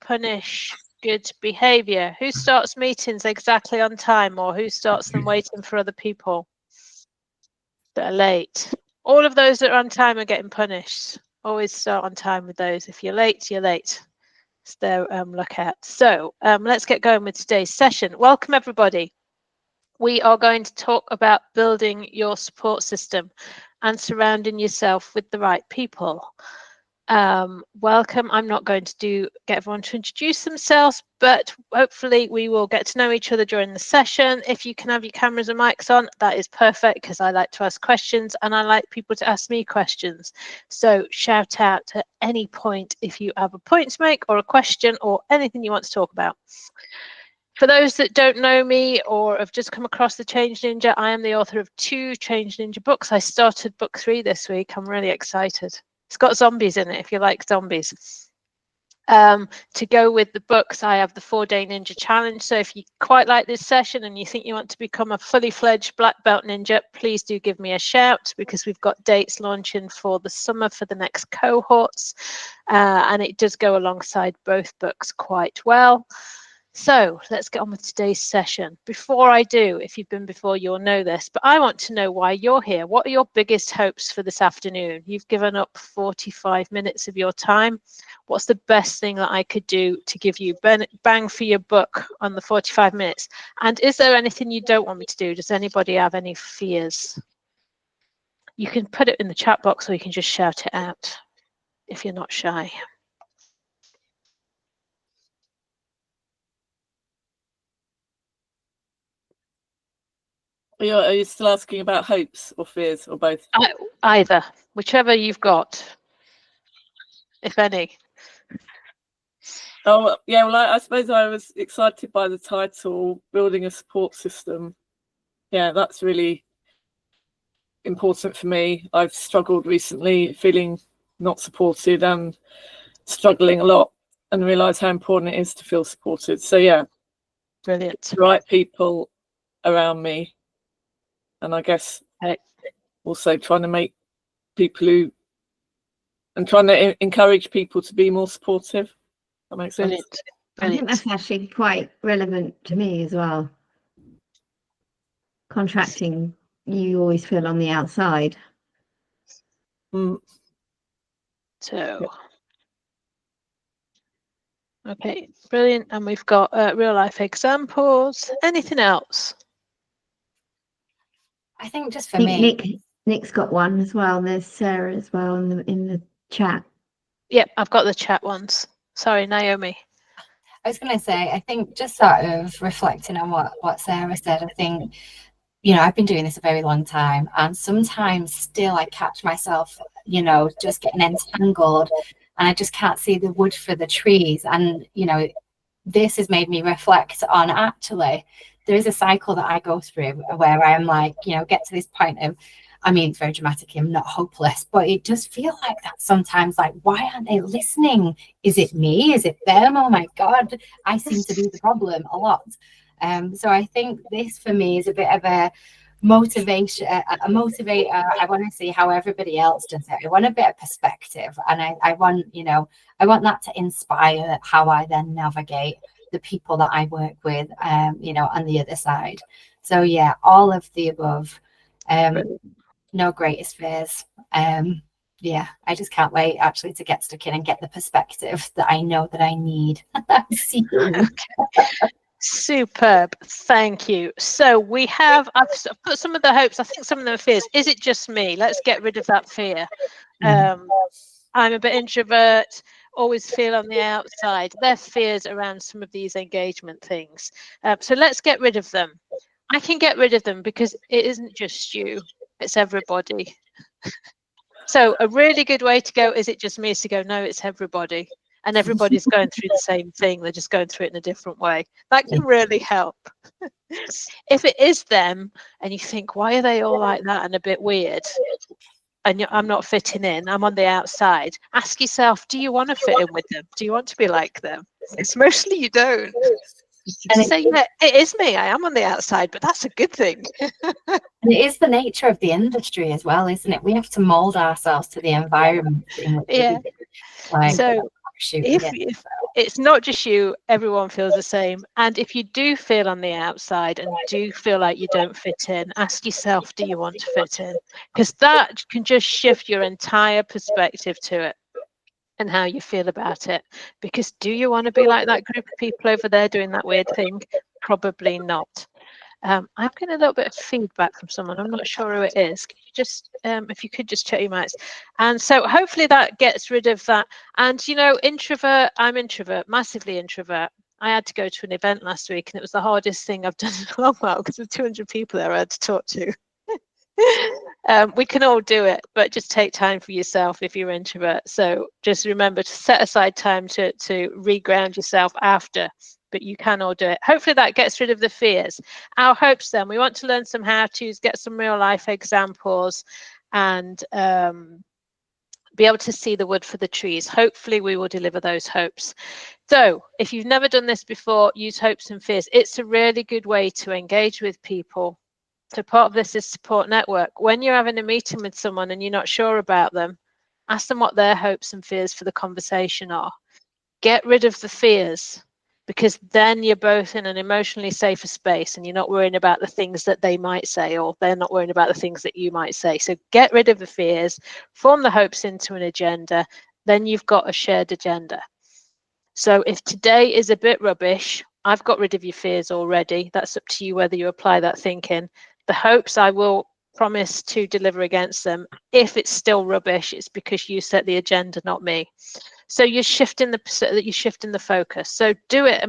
punish good behavior? Who starts meetings exactly on time, or who starts them waiting for other people that are late? All of those that are on time are getting punished. Always start on time with those. If you're late, you're late. So look at. So let's get going with today's session. Welcome, everybody. We are going to talk about building your support system and surrounding yourself with the right people. Welcome. I'm not going to get everyone to introduce themselves, but hopefully we will get to know each other during the session. If you can have your cameras and mics on, that is perfect, because I like to ask questions and I like people to ask me questions. So shout out at any point if you have a point to make or a question or anything you want to talk about. For those that don't know me or have just come across the Change Ninja, I am the author of 2 Change Ninja books. I started book 3 this week. I'm really excited. It's got zombies in it, if you like zombies. To go with the books, I have the 4-day ninja challenge. So if you quite like this session and you think you want to become a fully fledged black belt ninja, please do give me a shout, because we've got dates launching for the summer for the next cohorts. And it does go alongside both books quite well. So let's get on with today's session. Before I do, if you've been before, you'll know this, but I want to know why you're here. What are your biggest hopes for this afternoon? You've given up 45 minutes of your time. What's the best thing that I could do to give you bang for your buck on the 45 minutes? And is there anything you don't want me to do? Does anybody have any fears? You can put it in the chat box, or you can just shout it out if you're not shy. Are you still asking about hopes or fears, or both? Either, whichever you've got, if any. Oh, yeah, well, I suppose I was excited by the title, Building a Support System. Yeah, that's really important for me. I've struggled recently, feeling not supported and struggling a lot, and realise how important it is to feel supported. So, yeah. Brilliant. The right people around me. And I guess also trying to make people trying to encourage people to be more supportive. That makes sense. Brilliant. I think that's actually quite relevant to me as well. Contracting, you always feel on the outside. So, okay, brilliant. And we've got real life examples. Anything else? I think just for me, Nick's got one as well. And there's Sarah as well in the chat. Yep, I've got the chat ones. Sorry, Naomi. I was going to say, I think just sort of reflecting on what Sarah said, I think, you know, I've been doing this a very long time, and sometimes still I catch myself, you know, just getting entangled, and I just can't see the wood for the trees. And, you know, this has made me reflect on, actually, there is a cycle that I go through where I'm like, you know, get to this point of, I mean, it's very dramatic, I'm not hopeless, but it does feel like that sometimes, like, why aren't they listening? Is it me? Is it them? Oh my God, I seem to be the problem a lot. So I think this for me is a bit of a motivator. I want to see how everybody else does it. I want a bit of perspective, and I want, you know, I want that to inspire how I then navigate the people that I work with, you know, on the other side. So yeah, all of the above. No greatest fears. Yeah, I just can't wait actually to get stuck in and get the perspective that I know that I need. Superb, thank you. So we have, I've put some of the hopes, I think some of them are fears. Is it just me? Let's get rid of that fear. I'm a bit introvert, always feel on the outside. They're fears around some of these engagement things. So let's get rid of them. I can get rid of them because it isn't just you, it's everybody. So a really good way to go, is it just me, is to go, no, it's everybody. And everybody's going through the same thing. They're just going through it in a different way. That can really help. If it is them and you think, why are they all like that and a bit weird? And I'm not fitting in, I'm on the outside. Ask yourself, do you want to fit in with them? Do you want to be like them? It's mostly you don't. And say, yeah, it is me. I am on the outside, but that's a good thing. And it is the nature of the industry as well, isn't it? We have to mold ourselves to the environment. Yeah. Like, so if it's not just you, everyone feels the same. And if you do feel on the outside and do feel like you don't fit in, ask yourself, do you want to fit in? Because that can just shift your entire perspective to it and how you feel about it. Because do you want to be like that group of people over there doing that weird thing? Probably not. I'm getting a little bit of feedback from someone. I'm not sure who it is. Could you just, if you could just check your mics. And so hopefully that gets rid of that. And, you know, introvert, I'm introvert, massively introvert. I had to go to an event last week and it was the hardest thing I've done in a long while because there's 200 people there I had to talk to. We can all do it, but just take time for yourself if you're introvert. So just remember to set aside time to reground yourself after. But you can all do it. Hopefully that gets rid of the fears. Our hopes then, we want to learn some how-tos, get some real life examples, and be able to see the wood for the trees. Hopefully we will deliver those hopes. So if you've never done this before, use hopes and fears. It's a really good way to engage with people. So part of this is support network. When you're having a meeting with someone and you're not sure about them, ask them what their hopes and fears for the conversation are. Get rid of the fears, because then you're both in an emotionally safer space and you're not worrying about the things that they might say, or they're not worrying about the things that you might say. So get rid of the fears, form the hopes into an agenda, then you've got a shared agenda. So if today is a bit rubbish, I've got rid of your fears already. That's up to you whether you apply that thinking. The hopes, I will promise to deliver against them. If it's still rubbish, it's because you set the agenda, not me. So you're shifting the focus. So do it.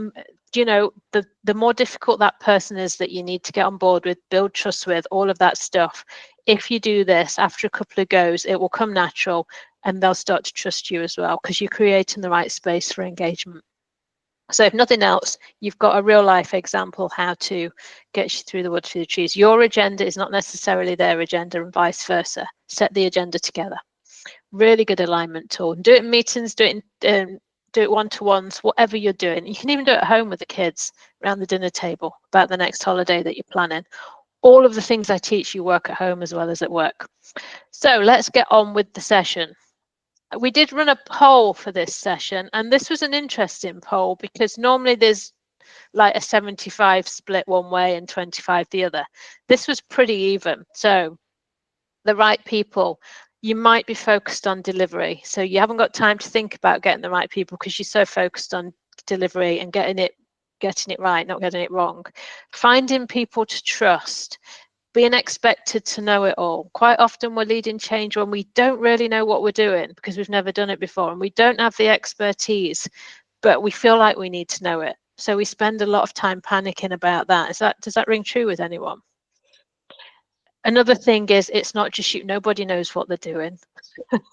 You know, the more difficult that person is that you need to get on board with, build trust with, all of that stuff. If you do this after a couple of goes, it will come natural and they'll start to trust you as well because you're creating the right space for engagement. So if nothing else, you've got a real life example how to get you through the wood through the trees. Your agenda is not necessarily their agenda and vice versa. Set the agenda together. Really good alignment tool. Do it in meetings, do it one-to-ones, whatever you're doing. You can even do it at home with the kids around the dinner table about the next holiday that you're planning. All of the things I teach you work at home as well as at work. So let's get on with the session. We did run a poll for this session, and this was an interesting poll because normally there's like a 75 split one way and 25 the other. This was pretty even. So the right people, you might be focused on delivery. So you haven't got time to think about getting the right people because you're so focused on delivery and getting it right, not getting it wrong. Finding people to trust, being expected to know it all. Quite often we're leading change when we don't really know what we're doing because we've never done it before and we don't have the expertise, but we feel like we need to know it. So we spend a lot of time panicking about that. Does that ring true with anyone? Another thing is, it's not just you. Nobody knows what they're doing.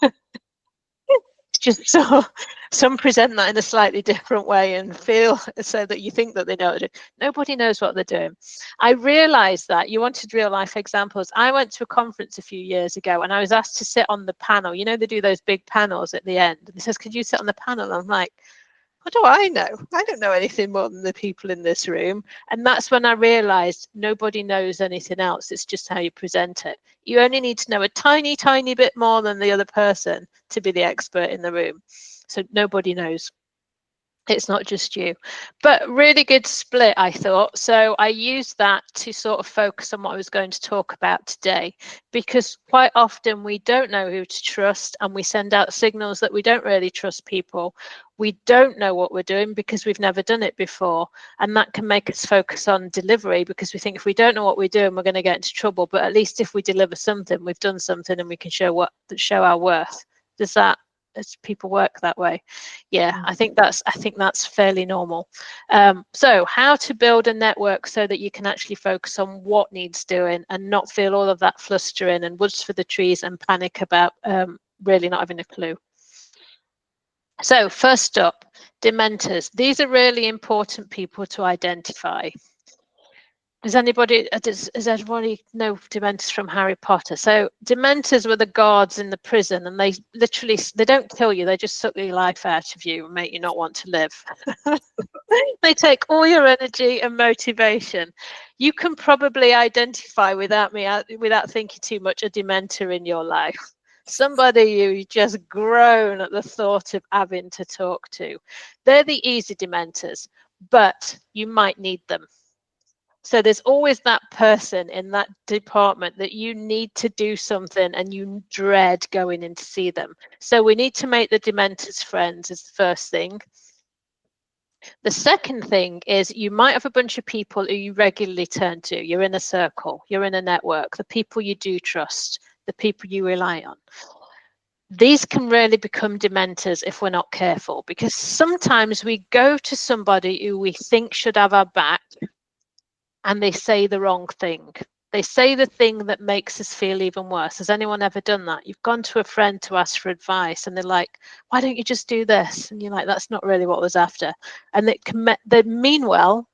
It's just so some present that in a slightly different way and feel so that you think that they know what to do. Nobody knows what they're doing. I realized that you wanted real life examples. I went to a conference a few years ago and I was asked to sit on the panel. You know, they do those big panels at the end. It says, could you sit on the panel? And I'm like, what do I know? I don't know anything more than the people in this room. And that's when I realized nobody knows anything else. It's just how you present it. You only need to know a tiny, tiny bit more than the other person to be the expert in the room. So nobody knows. It's not just you, but really good split, I thought. So I used that to sort of focus on what I was going to talk about today, because quite often we don't know who to trust and we send out signals that we don't really trust people. We don't know what we're doing because we've never done it before. And that can make us focus on delivery because we think if we don't know what we're doing, we're going to get into trouble. But at least if we deliver something, we've done something and we can show our worth. As people work that way? Yeah, I think that's fairly normal. So how to build a network so that you can actually focus on what needs doing and not feel all of that flustering and woods for the trees and panic about really not having a clue. So first up, dementors. These are really important people to identify. Does anybody know dementors from Harry Potter? So dementors were the guards in the prison, and they don't kill you, they just suck your life out of you and make you not want to live. They take all your energy and motivation. You can probably identify without thinking too much a dementor in your life. somebody you just groan at the thought of having to talk to. They're the easy dementors, but you might need them. So there's always that person in that department that you need to do something and you dread going in to see them. So we need to make the dementors friends is the first thing. The second thing is you might have a bunch of people who you regularly turn to. You're in a circle, you're in a network, the people you do trust, the people you rely on. These can really become dementors if we're not careful, because sometimes we go to somebody who we think should have our back and they say the wrong thing. They say the thing that makes us feel even worse. Has anyone ever done that? You've gone to a friend to ask for advice and they're like, why don't you just do this? And you're like, that's not really what I was after. And they mean well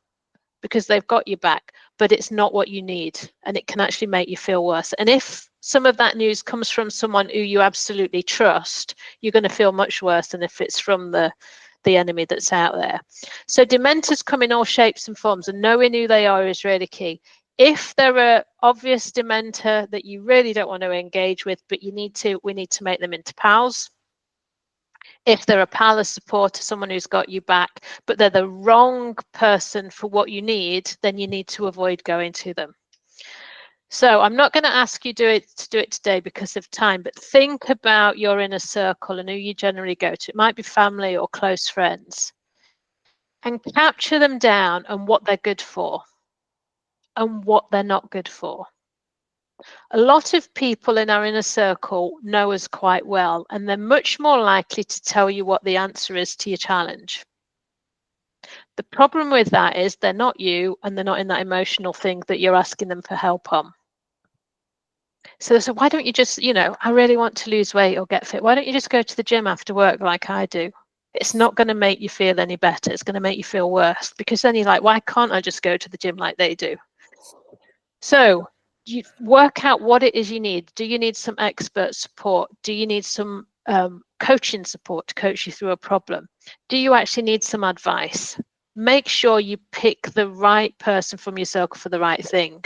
because they've got your back, but it's not what you need. And it can actually make you feel worse. And if some of that news comes from someone who you absolutely trust, you're going to feel much worse than if it's from the enemy that's out there. So dementors come in all shapes and forms, and knowing who they are is really key. If they're an obvious dementor that you really don't want to engage with, but we need to make them into pals. If they're a pal, a supporter, someone who's got you back, but they're the wrong person for what you need, then you need to avoid going to them. So I'm not going to ask you to do it today because of time, but think about your inner circle and who you generally go to. It might be family or close friends. And capture them down and what they're good for and what they're not good for. A lot of people in our inner circle know us quite well, and they're much more likely to tell you what the answer is to your challenge. The problem with that is they're not you, and they're not in that emotional thing that you're asking them for help on. So why don't you just, I really want to lose weight or get fit. Why don't you just go to the gym after work like I do? It's not going to make you feel any better. It's going to make you feel worse, because then you're like, why can't I just go to the gym like they do? So you work out what it is you need. Do you need some expert support? Do you need some coaching support to coach you through a problem? Do you actually need some advice? Make sure you pick the right person from your circle for the right thing.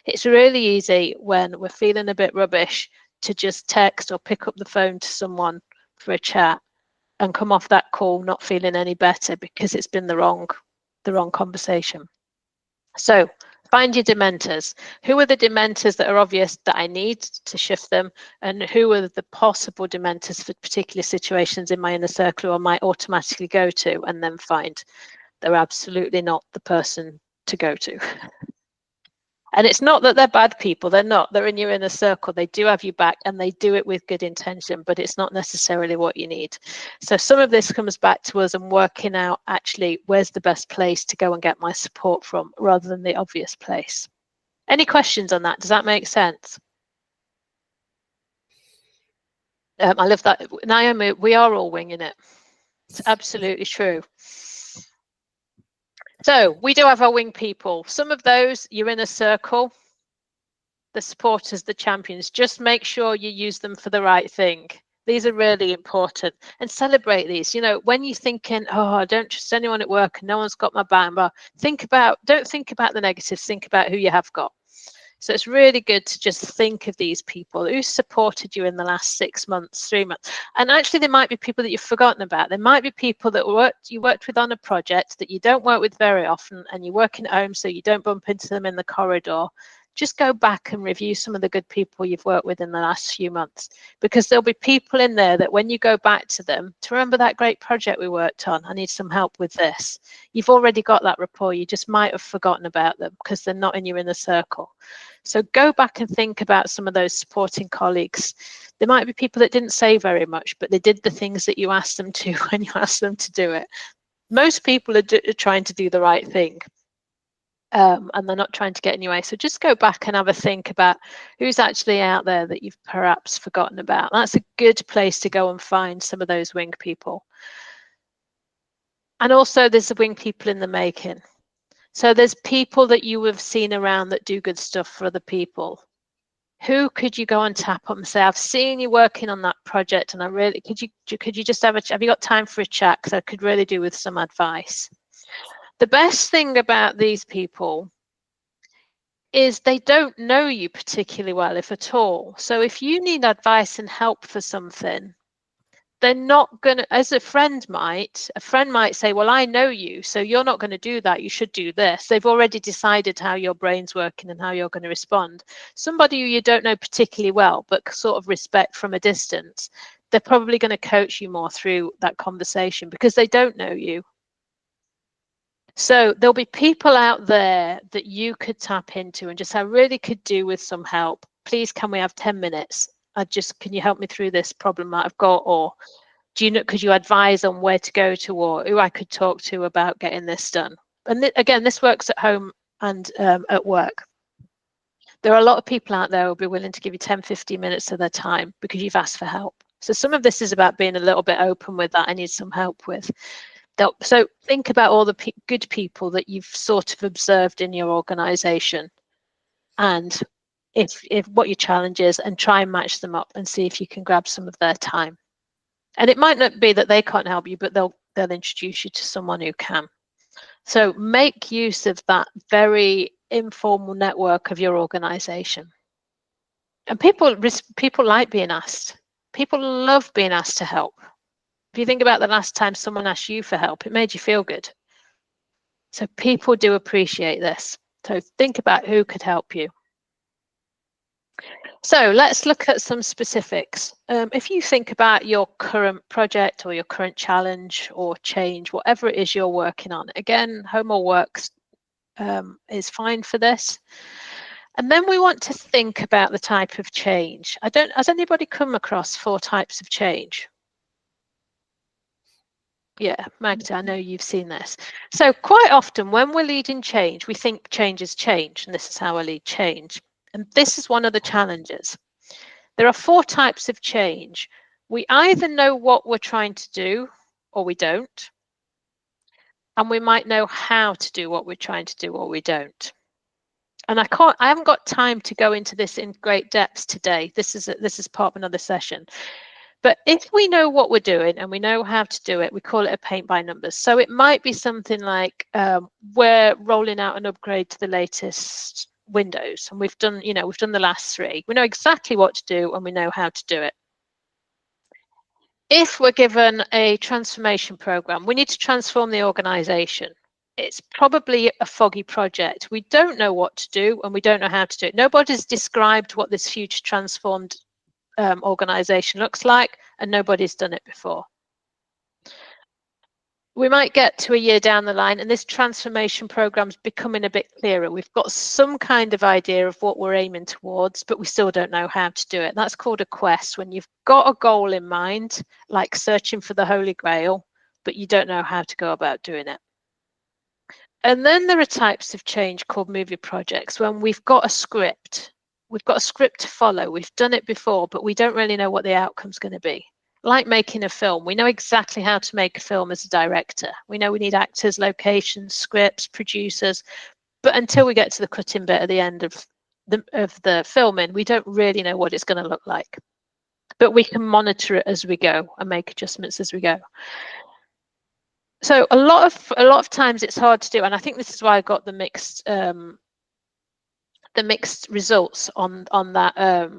It's really easy when we're feeling a bit rubbish to just text or pick up the phone to someone for a chat and come off that call not feeling any better because it's been the wrong conversation. So find your dementors. Who are the dementors that are obvious that I need to shift them, and who are the possible dementors for particular situations in my inner circle who I might automatically go to, and then find they're absolutely not the person to go to. And it's not that they're bad people. They're not. They're in your inner circle. They do have you back and they do it with good intention, but it's not necessarily what you need. So some of this comes back to us and working out actually where's the best place to go and get my support from rather than the obvious place. Any questions on that? Does that make sense? I love that. Naomi, we are all winging it. It's absolutely true. So we do have our wing people. Some of those, you're in a circle, the supporters, the champions. Just make sure you use them for the right thing. These are really important, and celebrate these. When you're thinking, oh, I don't trust anyone at work and no one's got my back, but don't think about the negatives, think about who you have got. So it's really good to just think of these people who supported you in the last 6 months, 3 months. And actually, there might be people that you've forgotten about. There might be people that you worked with on a project that you don't work with very often, and you're working at home, so you don't bump into them in the corridor. Just go back and review some of the good people you've worked with in the last few months, because there'll be people in there that when you go back to them, to remember that great project we worked on, I need some help with this. You've already got that rapport. You just might have forgotten about them because they're not in your inner circle. So go back and think about some of those supporting colleagues. There might be people that didn't say very much, but they did the things that you asked them to when you asked them to do it. Most people are trying to do the right thing. And they're not trying to get in your way. So just go back and have a think about who's actually out there that you've perhaps forgotten about. That's a good place to go and find some of those wing people. And also there's the wing people in the making. So there's people that you have seen around that do good stuff for other people. Who could you go and tap up and say, I've seen you working on that project, and I really, could you just have you got time for a chat? Because I could really do with some advice. The best thing about these people is they don't know you particularly well, if at all. So if you need advice and help for something, they're not going to, as a friend might say, well, I know you, so you're not going to do that. You should do this. They've already decided how your brain's working and how you're going to respond. Somebody who you don't know particularly well, but sort of respect from a distance, they're probably going to coach you more through that conversation because they don't know you. So there'll be people out there that you could tap into and just, I really could do with some help. Please, can we have 10 minutes? Can you help me through this problem that I've got? Or do you know, could you advise on where to go to or who I could talk to about getting this done? And again, this works at home and at work. There are a lot of people out there who will be willing to give you 10, 15 minutes of their time because you've asked for help. So some of this is about being a little bit open with that. I need some help with. So think about all the good people that you've sort of observed in your organization and if what your challenge is, and try and match them up and see if you can grab some of their time. And it might not be that they can't help you, but they'll introduce you to someone who can. So make use of that very informal network of your organization. And people like being asked. People love being asked to help. If you think about the last time someone asked you for help, it made you feel good. So people do appreciate this. So think about who could help you. So let's look at some specifics. If you think about your current project or your current challenge or change, whatever it is you're working on, again, Homo Works is fine for this. And then we want to think about the type of change. Has anybody come across 4 types of change? Yeah, Magda, I know you've seen this. So quite often when we're leading change, we think change is change, and this is how I lead change. And this is one of the challenges. There are 4 types of change. We either know what we're trying to do or we don't. And we might know how to do what we're trying to do or we don't. And I haven't got time to go into this in great depth today. This is part of another session. But if we know what we're doing and we know how to do it, we call it a paint by numbers. So it might be something like we're rolling out an upgrade to the latest Windows, and we've done the last 3. We know exactly what to do and we know how to do it. If we're given a transformation program, we need to transform the organization. It's probably a foggy project. We don't know what to do and we don't know how to do it. Nobody's described what this future transformed organization looks like, and nobody's done it before. We might get to a year down the line and this transformation program's becoming a bit clearer. We've got some kind of idea of what we're aiming towards, but we still don't know how to do it. That's called a quest, when you've got a goal in mind, like searching for the Holy Grail, but you don't know how to go about doing it. And then there are types of change called movie projects, when we've got a script. We've got a script to follow. We've done it before, but we don't really know what the outcome's going to be. Like making a film, we know exactly how to make a film as a director. We know we need actors, locations, scripts, producers, but until we get to the cutting bit at the end of the filming, we don't really know what it's going to look like. But we can monitor it as we go and make adjustments as we go. So a lot of times it's hard to do, and I think this is why I got the mixed results on that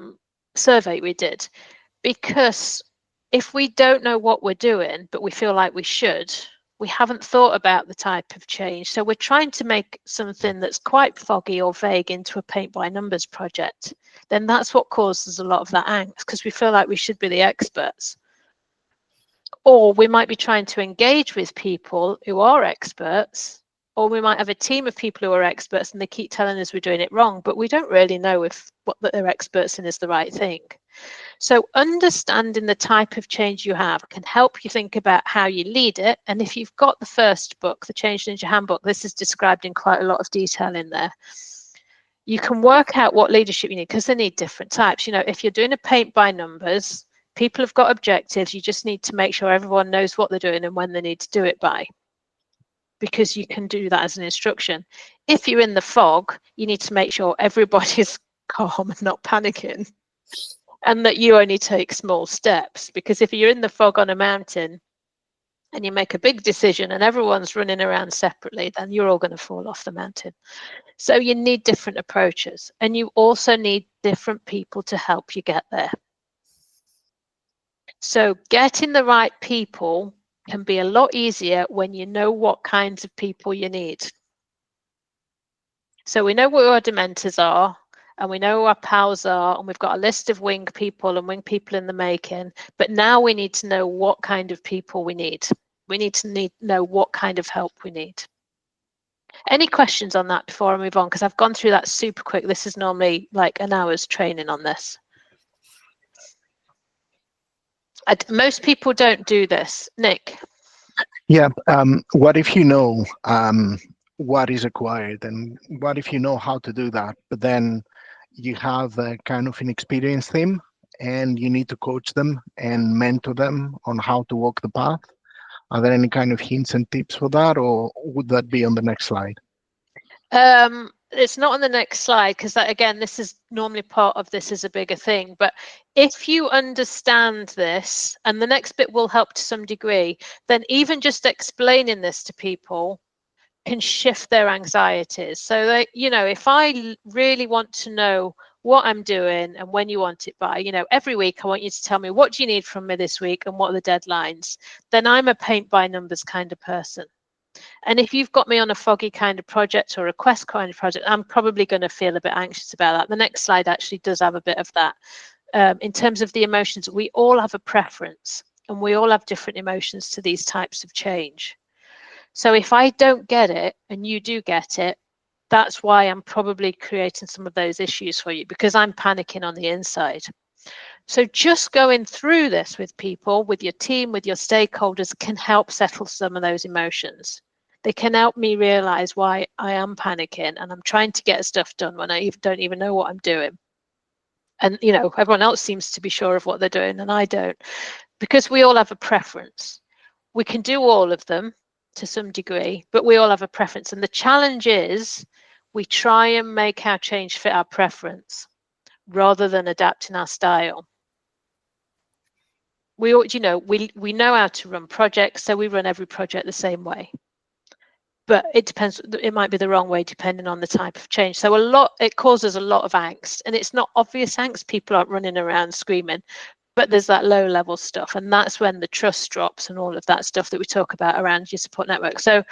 survey we did, because if we don't know what we're doing, but we feel like we should, we haven't thought about the type of change. So we're trying to make something that's quite foggy or vague into a paint by numbers project. Then that's what causes a lot of that angst, because we feel like we should be the experts. Or we might be trying to engage with people who are experts, or we might have a team of people who are experts and they keep telling us we're doing it wrong, but we don't really know if what they're experts in is the right thing. So understanding the type of change you have can help you think about how you lead it. And if you've got the first book, the Change Ninja Handbook, this is described in quite a lot of detail in there. You can work out what leadership you need, because they need different types. You know, if you're doing a paint by numbers, people have got objectives. You just need to make sure everyone knows what they're doing and when they need to do it by, because you can do that as an instruction. If you're in the fog, you need to make sure everybody's calm and not panicking, and that you only take small steps, because if you're in the fog on a mountain, and you make a big decision and everyone's running around separately, then you're all going to fall off the mountain. So you need different approaches, and you also need different people to help you get there. So getting the right people can be a lot easier when you know what kinds of people you need. So we know what our Dementors are, and we know who our pals are, and we've got a list of wing people and wing people in the making, but now we need to know what kind of people we need. We need to know what kind of help we need. Any questions on that before I move on? Because I've gone through that super quick. This is normally like an hour's training on this. Most people don't do this. Nick? Yeah. What if you know what is required, and what if you know how to do that, but then you have a kind of inexperienced team and you need to coach them and mentor them on how to walk the path? Are there any kind of hints and tips for that, or would that be on the next slide? It's not on the next slide, because that, again, this is normally part of this is a bigger thing. But if you understand this, and the next bit will help to some degree, then even just explaining this to people can shift their anxieties. So that, you know, if I really want to know what I'm doing and when you want it by, you know, every week I want you to tell me what do you need from me this week and what are the deadlines, then I'm a paint by numbers kind of person. And if you've got me on a foggy kind of project or a quest kind of project, I'm probably going to feel a bit anxious about that. The next slide actually does have a bit of that. In terms of the emotions, we all have a preference, and we all have different emotions to these types of change. So if I don't get it and you do get it, that's why I'm probably creating some of those issues for you, because I'm panicking on the inside. So just going through this with people, with your team, with your stakeholders, can help settle some of those emotions. They can help me realize why I am panicking and I'm trying to get stuff done when I don't even know what I'm doing. And, you know, everyone else seems to be sure of what they're doing and I don't, because we all have a preference. We can do all of them to some degree, but we all have a preference. And the challenge is we try and make our change fit our preference rather than adapting our style. We know how to run projects, so we run every project the same way. But it depends, it might be the wrong way depending on the type of change. So it causes a lot of angst, and it's not obvious angst. People aren't running around screaming, but there's that low level stuff, and that's when the trust drops and all of that stuff that we talk about around your support network. So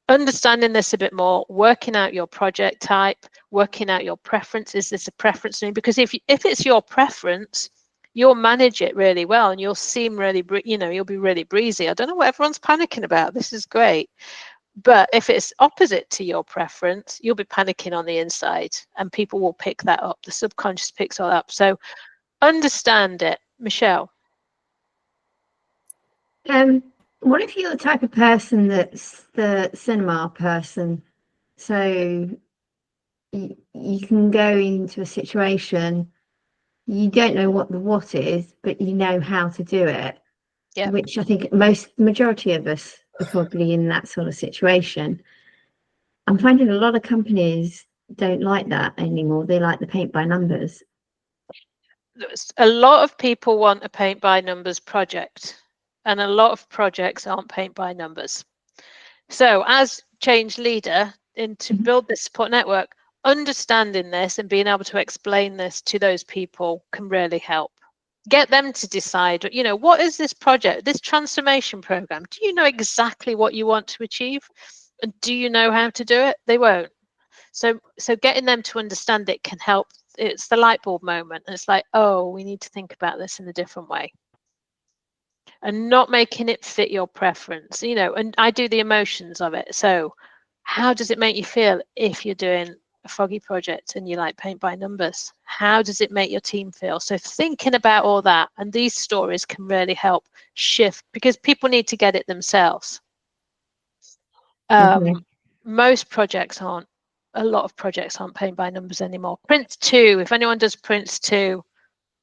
understanding this a bit more, working out your project type, working out your preference. Is this a preference to me? Because if it's your preference, you'll manage it really well and you'll seem really, you'll be really breezy. I don't know what everyone's panicking about. This is great. But if it's opposite to your preference, you'll be panicking on the inside, and people will pick that up. The subconscious picks all up. So understand it. Michelle? What if you're the type of person that's the cinema person? So you can go into a situation, you don't know what the what is, but you know how to do it. Yeah. Which I think majority of us are probably in that sort of situation. I'm finding a lot of companies don't like that anymore. They like the paint by numbers. A lot of people want a paint by numbers project, and a lot of projects aren't paint by numbers. So as change leader, to build this support network, understanding this and being able to explain this to those people can really help. Get them to decide, what is this project, this transformation program? Do you know exactly what you want to achieve? And do you know how to do it? They won't. So getting them to understand it can help. It's the light bulb moment. And it's like, oh, we need to think about this in a different way. And not making it fit your preference, and I do the emotions of it. So how does it make you feel if you're doing a foggy project and you like paint by numbers? How does it make your team feel? So thinking about all that, and these stories can really help shift, because people need to get it themselves. Most projects aren't. A lot of projects aren't paint by numbers anymore. Prince 2, if anyone does Prince 2,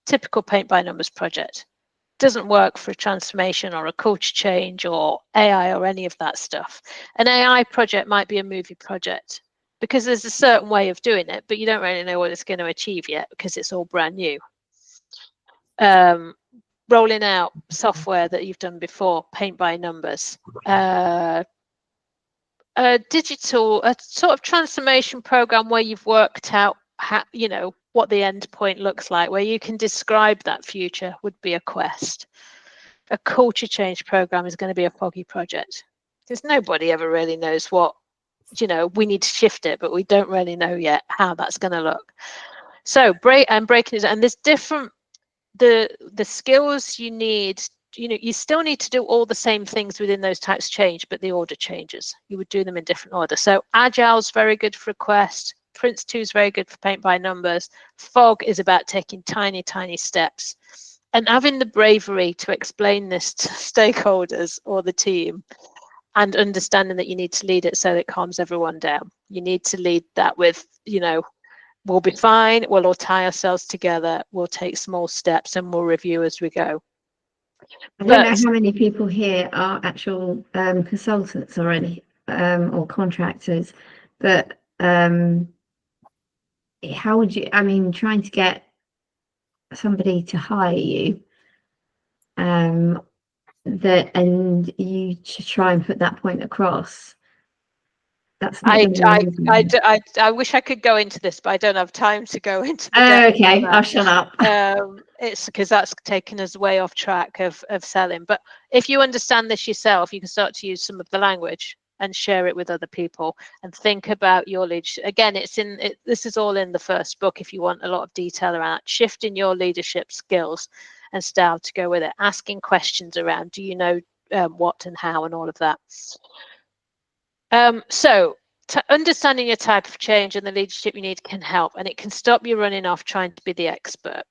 typical paint by numbers project. Doesn't work for a transformation or a culture change or AI or any of that stuff. An AI project might be a movie project, because there's a certain way of doing it, but you don't really know what it's going to achieve yet because it's all brand new. rolling out software that you've done before, paint by numbers, a sort of transformation program where you've worked out how, you know, what the end point looks like, where you can describe that future, would be a quest. A culture change program is going to be a foggy project, because nobody ever really knows what, you know, we need to shift it, but we don't really know yet how that's going to look. So breaking it, and there's different, the skills you need, you know, you still need to do all the same things within those types of change, but the order changes. You would do them in different order. So Agile's very good for request. Prince 2 is very good for paint by numbers. Fog is about taking tiny steps and having the bravery to explain this to stakeholders or the team, and understanding that you need to lead it so it calms everyone down. You need to lead that with, you know, we'll be fine, we'll all tie ourselves together, we'll take small steps, and we'll review as we go. I don't know how many people here are actual consultants already, or contractors, but how would you, I mean, trying to get somebody to hire you, that, and you to try and put that point across. That's not I wish I could go into this, but I don't have time to go into the depth. Okay, I'll shut up. It's because that's taken us way off track of selling. But if you understand this yourself, you can start to use some of the language and share it with other people, and think about your leadership. Again, this is all in the first book if you want a lot of detail around shifting your leadership skills and style to go with it, asking questions around, do you know what and how, and all of that. So understanding your type of change and the leadership you need can help, and it can stop you running off trying to be the expert,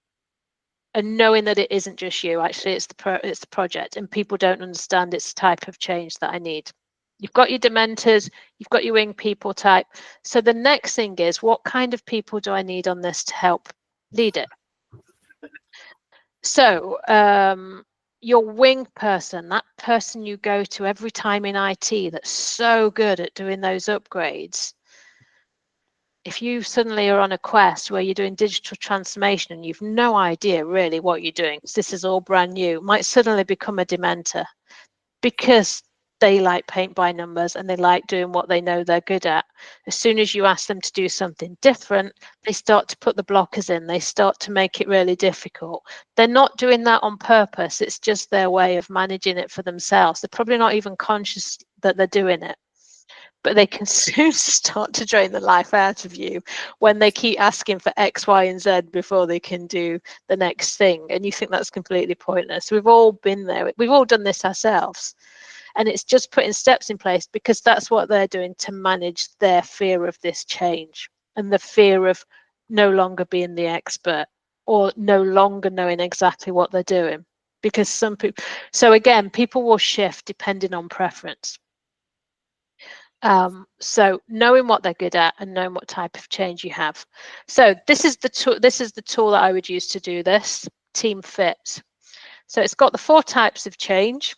and knowing that it isn't just you, actually it's the project, and people don't understand it's the type of change that I need. You've got your dementors, you've got your wing people type. So the next thing is, what kind of people do I need on this to help lead it? So your wing person, that person you go to every time in IT that's so good at doing those upgrades, if you suddenly are on a quest where you're doing digital transformation and you've no idea really what you're doing, because this is all brand new, might suddenly become a dementor, because they like paint by numbers and they like doing what they know they're good at. As soon as you ask them to do something different, they start to put the blockers in, they start to make it really difficult. They're not doing that on purpose, it's just their way of managing it for themselves. They're probably not even conscious that they're doing it, but they can soon start to drain the life out of you when they keep asking for X, Y, and Z before they can do the next thing. And you think that's completely pointless. We've all been there. We've all done this ourselves. And it's just putting steps in place, because that's what they're doing to manage their fear of this change and the fear of no longer being the expert or no longer knowing exactly what they're doing. Because some people, so again, people will shift depending on preference. So knowing what they're good at and knowing what type of change you have. So this is the tool that I would use to do this, Team Fit. So it's got the 4 types of change,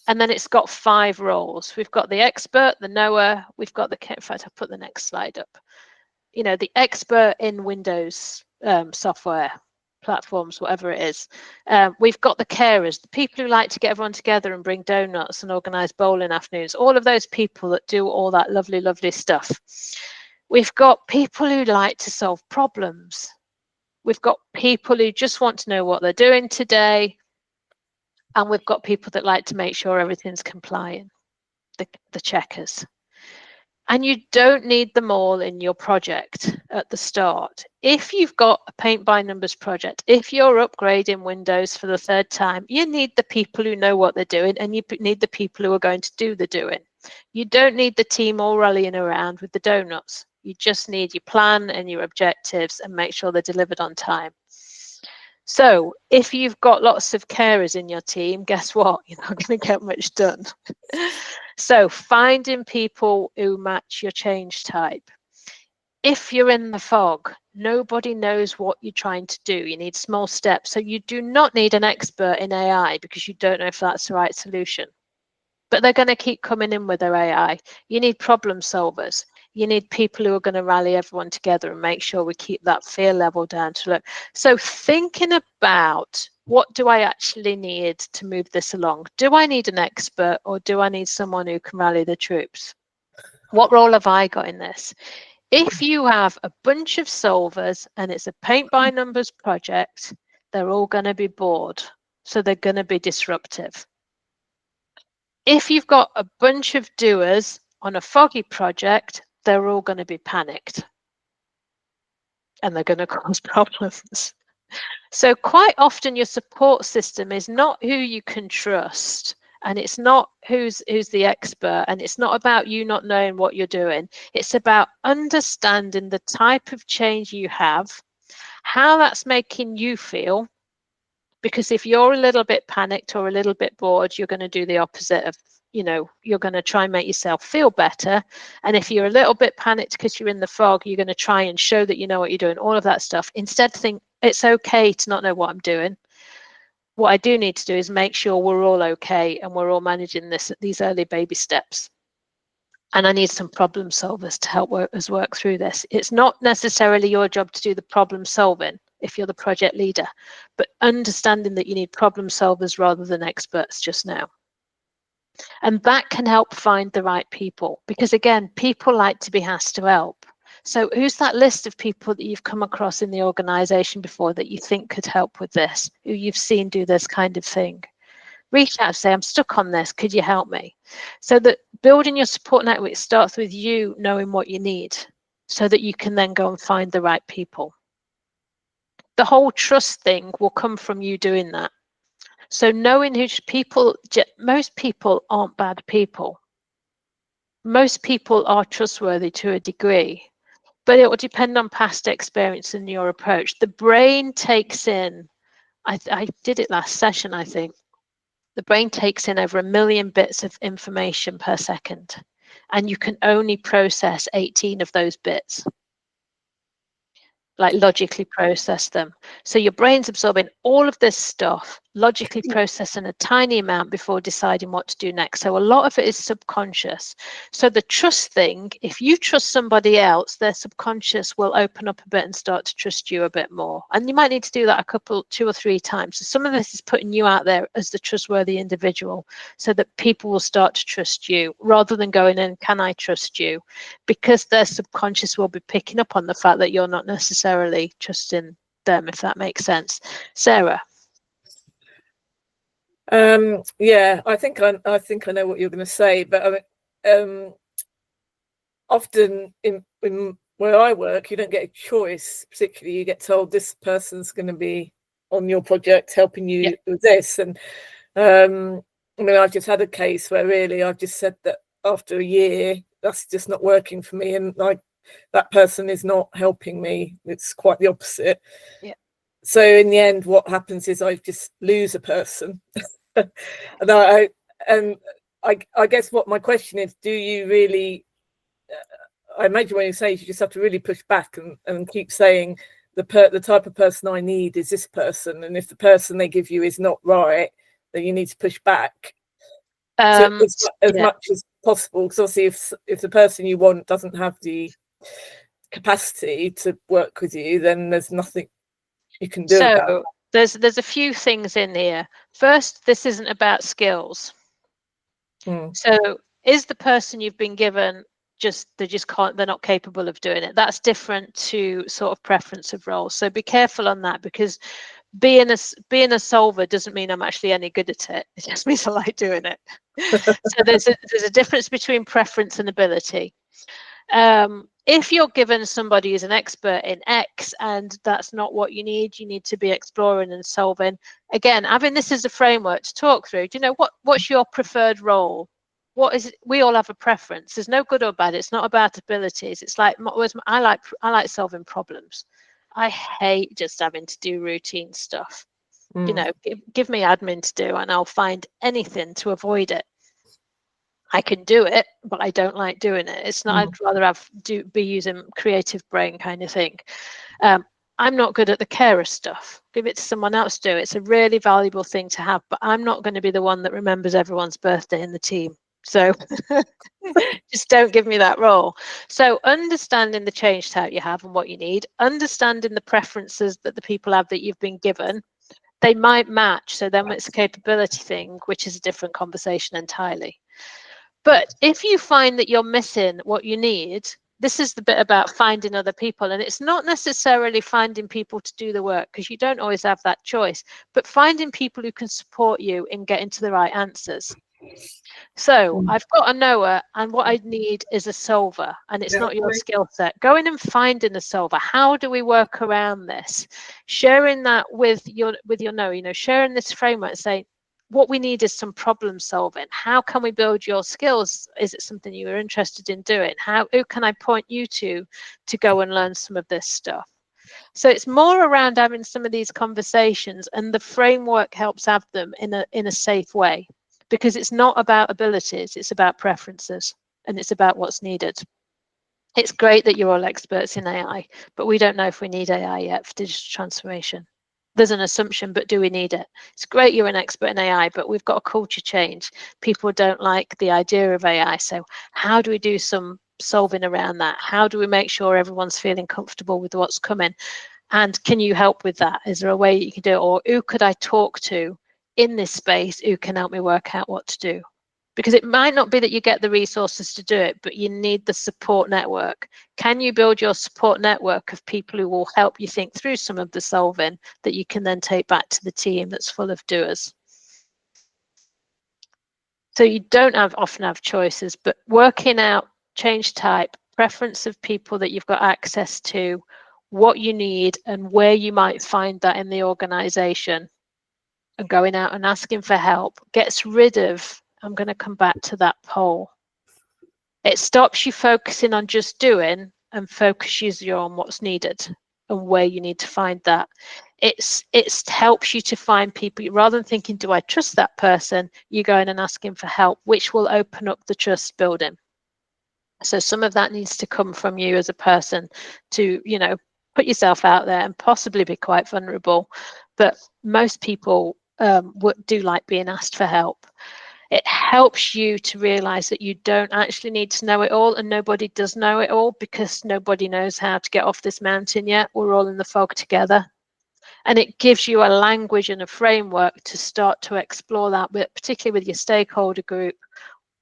and then it's got 5 roles. We've got the expert, the knower, we've got the, in fact, I'll put the next slide up. You know, the expert in Windows software platforms, whatever it is. We've got the carers, the people who like to get everyone together and bring donuts and organise bowling afternoons, all of those people that do all that lovely stuff. We've got people who like to solve problems. We've got people who just want to know what they're doing today. And we've got people that like to make sure everything's compliant, the checkers. And you don't need them all in your project at the start. If you've got a paint by numbers project, if you're upgrading Windows for the 3rd time, you need the people who know what they're doing, and you need the people who are going to do the doing. You don't need the team all rallying around with the donuts. You just need your plan and your objectives and make sure they're delivered on time. So if you've got lots of carers in your team, guess what? You're not going to get much done. So finding people who match your change type. If you're in the fog, nobody knows what you're trying to do. You need small steps. So you do not need an expert in AI, because you don't know if that's the right solution. But they're going to keep coming in with their AI. You need problem solvers. You need people who are going to rally everyone together and make sure we keep that fear level down to look. So thinking about what do I actually need to move this along? Do I need an expert, or do I need someone who can rally the troops? What role have I got in this? If you have a bunch of solvers and it's a paint by numbers project, they're all going to be bored. So they're going to be disruptive. If you've got a bunch of doers on a foggy project, they're all going to be panicked. And they're going to cause problems. So quite often your support system is not who you can trust, and it's not who's the expert, and it's not about you not knowing what you're doing. It's about understanding the type of change you have, how that's making you feel, because if you're a little bit panicked or a little bit bored, you're going to do the opposite of, you're going to try and make yourself feel better. And if you're a little bit panicked because you're in the fog, you're going to try and show that you know what you're doing, all of that stuff. Instead, think it's okay to not know what I'm doing. What I do need to do is make sure we're all okay and we're all managing these early baby steps. And I need some problem solvers to help us work through this. It's not necessarily your job to do the problem solving if you're the project leader, but understanding that you need problem solvers rather than experts just now. And that can help find the right people, because again, people like to be asked to help. So who's that list of people that you've come across in the organization before that you think could help with this, who you've seen do this kind of thing? Reach out and say, I'm stuck on this, could you help me? So that building your support network starts with you knowing what you need, so that you can then go and find the right people. The whole trust thing will come from you doing that. So knowing who people, most people aren't bad people. Most people are trustworthy to a degree, but it will depend on past experience and your approach. The brain takes in, I did it last session, I think. The brain takes in over 1 million bits of information per second, and you can only process 18 of those bits. Like logically process them. So your brain's absorbing all of this stuff, logically processing a tiny amount before deciding what to do next. So a lot of it is subconscious. So the trust thing, if you trust somebody else, their subconscious will open up a bit and start to trust you a bit more. And you might need to do that two or three times. So some of this is putting you out there as the trustworthy individual so that people will start to trust you rather than going in, can I trust you? Because their subconscious will be picking up on the fact that you're not necessarily trusting them, if that makes sense. Sarah? Yeah, I think I know what you're going to say, but often in where I work, you don't get a choice. Particularly, you get told this person's going to be on your project helping you with this, and I mean, I've just had a case where really I've just said that after a year, that's just not working for me, and that person is not helping me. It's quite the opposite. Yeah. So in the end, what happens is I just lose a person. And I guess what my question is, do you really, I imagine when you say you just have to really push back and keep saying the type of person I need is this person, and if the person they give you is not right, then you need to push back as much as possible, because obviously if the person you want doesn't have the capacity to work with you, then there's nothing you can do about it. There's a few things in here. First, this isn't about skills. So is the person you've been given they're not capable of doing it? That's different to sort of preference of roles. So be careful on that, because being a solver doesn't mean I'm actually any good at it. It just means I like doing it. So there's a difference between preference and ability. If you're given somebody who's an expert in X and that's not what you need to be exploring and solving. Again, having this as a framework to talk through. Do you know what's your preferred role? What is it? We all have a preference. There's no good or bad. It's not about abilities. It's like I like solving problems. I hate just having to do routine stuff. You know, give me admin to do and I'll find anything to avoid it. I can do it, but I don't like doing it. It's not, I'd rather be using creative brain kind of thing. I'm not good at the carer stuff. Give it to someone else to do. It's a really valuable thing to have, but I'm not going to be the one that remembers everyone's birthday in the team. So just don't give me that role. So understanding the change type you have and what you need, understanding the preferences that the people have that you've been given, They might match, so then it's a capability thing, which is a different conversation entirely. But if you find that you're missing what you need, this is the bit about finding other people. And it's not necessarily finding people to do the work, because you don't always have that choice, but finding people who can support you in getting to the right answers. So I've got a knower, and what I need is a solver, and it's not your skill set. Going and finding a solver. How do we work around this? Sharing that with your knower, you know, sharing this framework, say, what we need is some problem solving. How can we build your skills? Is it something you are interested in doing? Who can I point you to go and learn some of this stuff? So it's more around having some of these conversations, and the framework helps have them in a safe way, because it's not about abilities, it's about preferences, and it's about what's needed. It's great that you're all experts in AI, but we don't know if we need AI yet for digital transformation. There's an assumption, but do we need it? It's great you're an expert in AI, but we've got a culture change. People don't like the idea of AI. So how do we do some solving around that? How do we make sure everyone's feeling comfortable with what's coming? And can you help with that? Is there a way you can do it? Or who could I talk to in this space who can help me work out what to do? Because it might not be that you get the resources to do it, but you need the support network. Can you build your support network of people who will help you think through some of the solving that you can then take back to the team that's full of doers? So you don't often have choices, but working out change type, preference of people that you've got access to, what you need and where you might find that in the organization, and going out and asking for help gets rid of, I'm going to come back to that poll. It stops you focusing on just doing and focuses you on what's needed and where you need to find that. It helps you to find people, rather than thinking, do I trust that person? You go in and asking for help, which will open up the trust building. So some of that needs to come from you as a person to, you know, put yourself out there and possibly be quite vulnerable. But most people do like being asked for help. It helps you to realize that you don't actually need to know it all, and nobody does know it all, because nobody knows how to get off this mountain yet. We're all in the fog together. And it gives you a language and a framework to start to explore that, particularly with your stakeholder group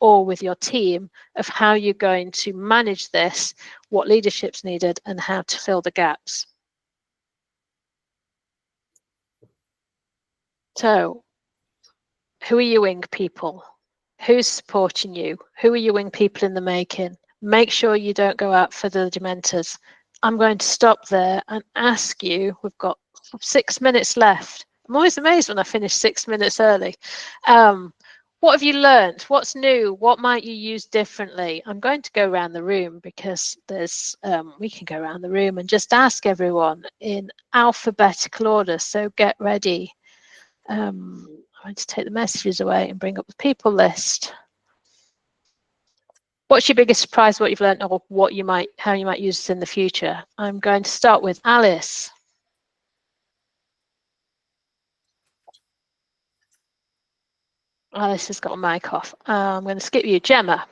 or with your team, of how you're going to manage this, what leadership's needed, and how to fill the gaps. So, who are your wing people? Who's supporting you? Who are your wing people in the making? Make sure you don't go out for the dementors. I'm going to stop there and ask you, we've got 6 minutes left. I'm always amazed when I finish 6 minutes early. What have you learned? What's new? What might you use differently? I'm going to go around the room, because there's we can go around the room and just ask everyone in alphabetical order. So get ready. I'm going to take the messages away and bring up the people list. What's your biggest surprise, what you've learned, or how you might use this in the future? I'm going to start with Alice. Alice has got a mic off. I'm going to skip you. Gemma.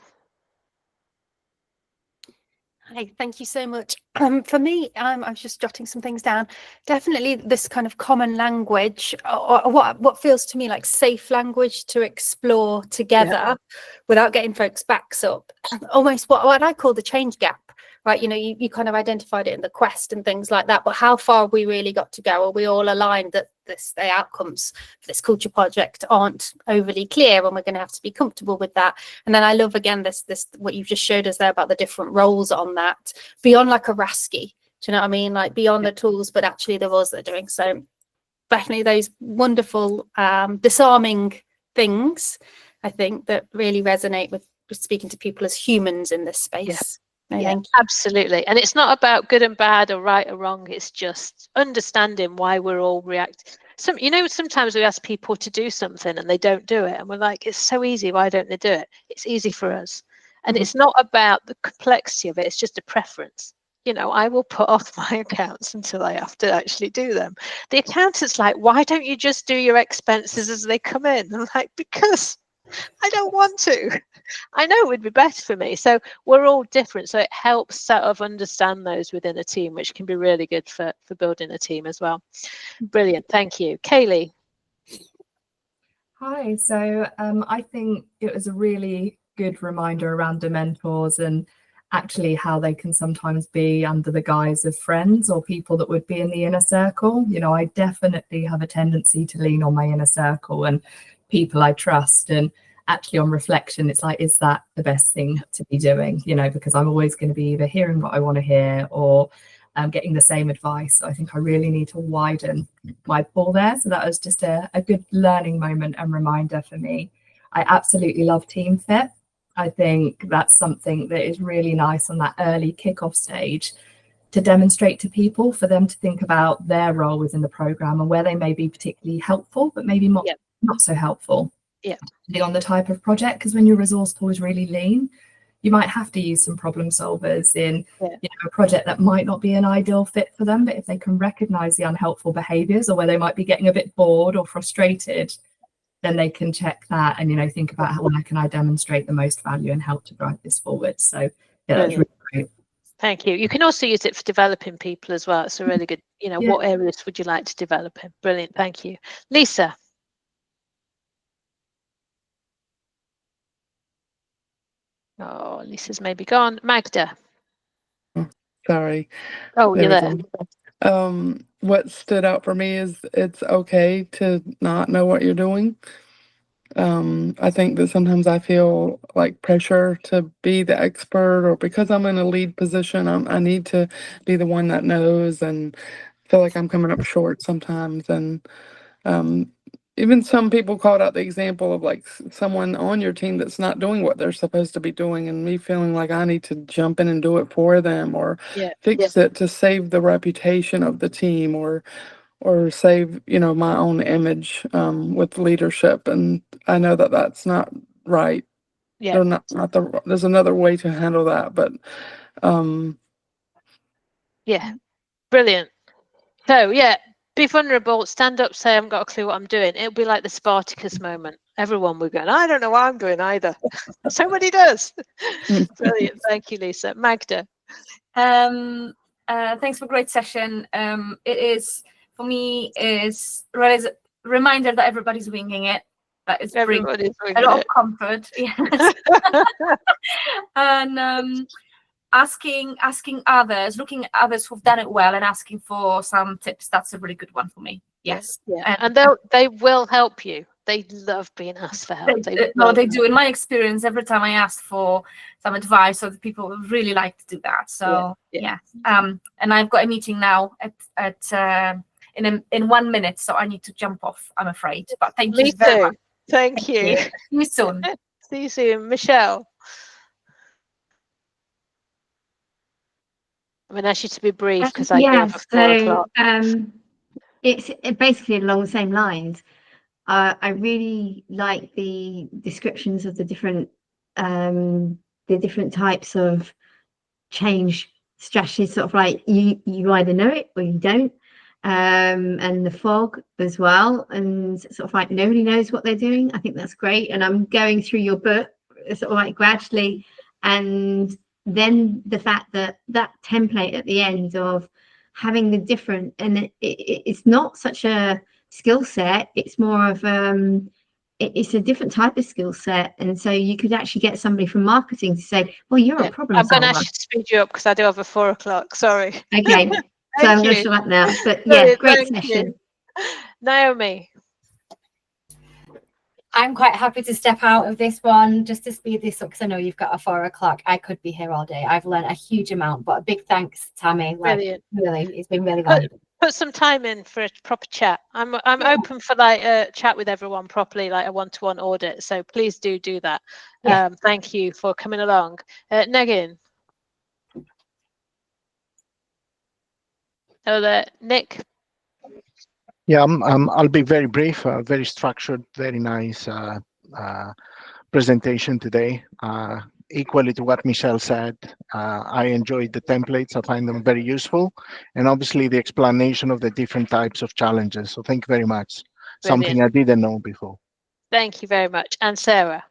Hi, thank you so much. For me, I was just jotting some things down. Definitely this kind of common language, or what feels to me like safe language to explore together without getting folks' backs up. Almost what I call the change gap, right? You know, you kind of identified it in the quest and things like that, but how far have we really got to go? Are we all aligned that the outcomes for this culture project aren't overly clear, and we're going to have to be comfortable with that? And then I love, again, this what you've just showed us there about the different roles on that, beyond like a RASCI, do you know what I mean? Like beyond the tools, but actually the roles they're doing. So definitely those wonderful disarming things, I think, that really resonate with speaking to people as humans in this space. Yeah, absolutely. And it's not about good and bad or right or wrong. It's just understanding why we're all reacting. Sometimes we ask people to do something and they don't do it, and we're like, it's so easy, why don't they do it? It's easy for us. And it's not about the complexity of it, it's just a preference. You know, I will put off my accounts until I have to actually do them. The accountant's like, why don't you just do your expenses as they come in? I'm like, because I don't want to. I know it would be better for me. So we're all different. So it helps sort of understand those within a team, which can be really good for building a team as well. Brilliant. Thank you. Kaylee. Hi. So I think it was a really good reminder around the mentors and actually how they can sometimes be under the guise of friends or people that would be in the inner circle. You know, I definitely have a tendency to lean on my inner circle and people I trust. And actually on reflection, it's like, is that the best thing to be doing? You know, because I'm always going to be either hearing what I want to hear or getting the same advice. So I think I really need to widen my pool there. So that was just a good learning moment and reminder for me. I absolutely love Team Fit. I think that's something that is really nice on that early kickoff stage to demonstrate to people, for them to think about their role within the program and where they may be particularly helpful, but maybe not so helpful. Yeah. On the type of project, because when your resource pool is really lean, you might have to use some problem solvers in you know, a project that might not be an ideal fit for them. But if they can recognize the unhelpful behaviors or where they might be getting a bit bored or frustrated, then they can check that and, you know, think about how can I demonstrate the most value and help to drive this forward. So yeah, that's really great. Thank you. You can also use it for developing people as well. It's a really good, you know, what areas would you like to develop in? Brilliant. Thank you. Lisa. Oh, Lisa's maybe gone. Magda. Sorry. Oh, you're there. What stood out for me is it's okay to not know what you're doing. I think that sometimes I feel like pressure to be the expert, or because I'm in a lead position, I need to be the one that knows, and feel like I'm coming up short sometimes. And even some people called out the example of like someone on your team that's not doing what they're supposed to be doing, and me feeling like I need to jump in and do it for them, or fix it to save the reputation of the team, or save, you know, my own image with leadership. And I know that that's not right. They're not there's another way to handle that, but brilliant. So be vulnerable, stand up, say I haven't got a clue what I'm doing. It'll be like the Spartacus moment. Everyone will go, I don't know what I'm doing either. Somebody does. Brilliant. Thank you, Lisa. Magda. Thanks for a great session. It is, for me, is a reminder that everybody's winging it. That is a lot of comfort. Yes. And asking others, looking at others who've done it well and asking for some tips. That's a really good one for me. Yes. And they will help you. They love being asked for help. They do. In my experience, every time I ask for some advice, so the people really like to do that. So and I've got a meeting now at in 1 minute, so I need to jump off, I'm afraid. But thank you very much. Thank you. See you soon. See you soon. Michelle. I'm going to ask you to be brief because I go for 4 o'clock. It's basically along the same lines. I really like the descriptions of the different types of change strategies. Sort of like you either know it or you don't, and the fog as well, and sort of like nobody knows what they're doing. I think that's great, and I'm going through your book sort of like gradually, and then the fact that template at the end of having the different, and it's not such a skill set, it's more of it's a different type of skill set, and so you could actually get somebody from marketing to say, well, you're a problem I'm solver. going to ask you to speed you up because I do have a 4 o'clock. Sorry. Okay. So I'm going to shut up now, but great session. Naomi. I'm quite happy to step out of this one just to speed this up because I know you've got a 4 o'clock. I could be here all day. I've learned a huge amount, but a big thanks, Tammy. Brilliant. Really, it's been really valuable. Put some time in for a proper chat. I'm open for like a chat with everyone properly, like a one-to-one audit. So please do that. Thank you for coming along. Negin. Hello, Nick. Yeah, I'll be very brief. Very structured, very nice presentation today. Equally to what Michelle said, I enjoyed the templates. I find them very useful, and obviously the explanation of the different types of challenges. So thank you very much. Brilliant. Something I didn't know before. Thank you very much. And Sarah.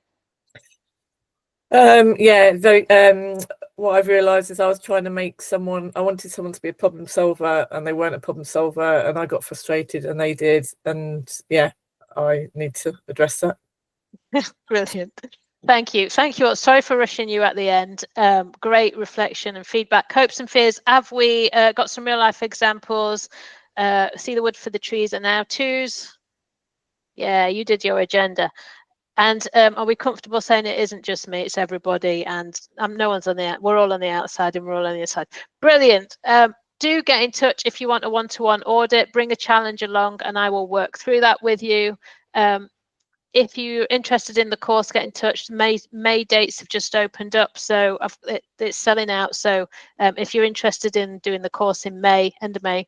What I've realised is I was trying to make I wanted someone to be a problem solver, and they weren't a problem solver, and I got frustrated and they did. And I need to address that. Brilliant. Thank you. Thank you all. Sorry for rushing you at the end. Great reflection and feedback. Hopes and fears. Have we got some real life examples? See the wood for the trees and now twos. Yeah, you did your agenda. And are we comfortable saying it isn't just me, it's everybody, and no one's on the, we're all on the outside and we're all on the inside. Brilliant. Do get in touch if you want a one-to-one audit. Bring a challenge along and I will work through that with you. If you're interested in the course, get in touch. May dates have just opened up, so it's selling out. So if you're interested in doing the course in May, end of May,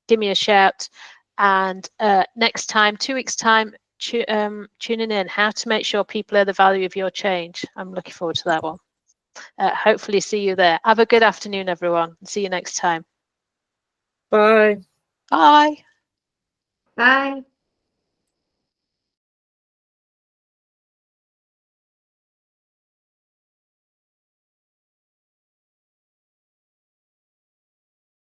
give me a shout. And next time, 2 weeks time, tuning in, how to make sure people are the value of your change. I'm looking forward to that one. Hopefully see you there. Have a good afternoon, everyone. See you next time. Bye. Bye. Bye.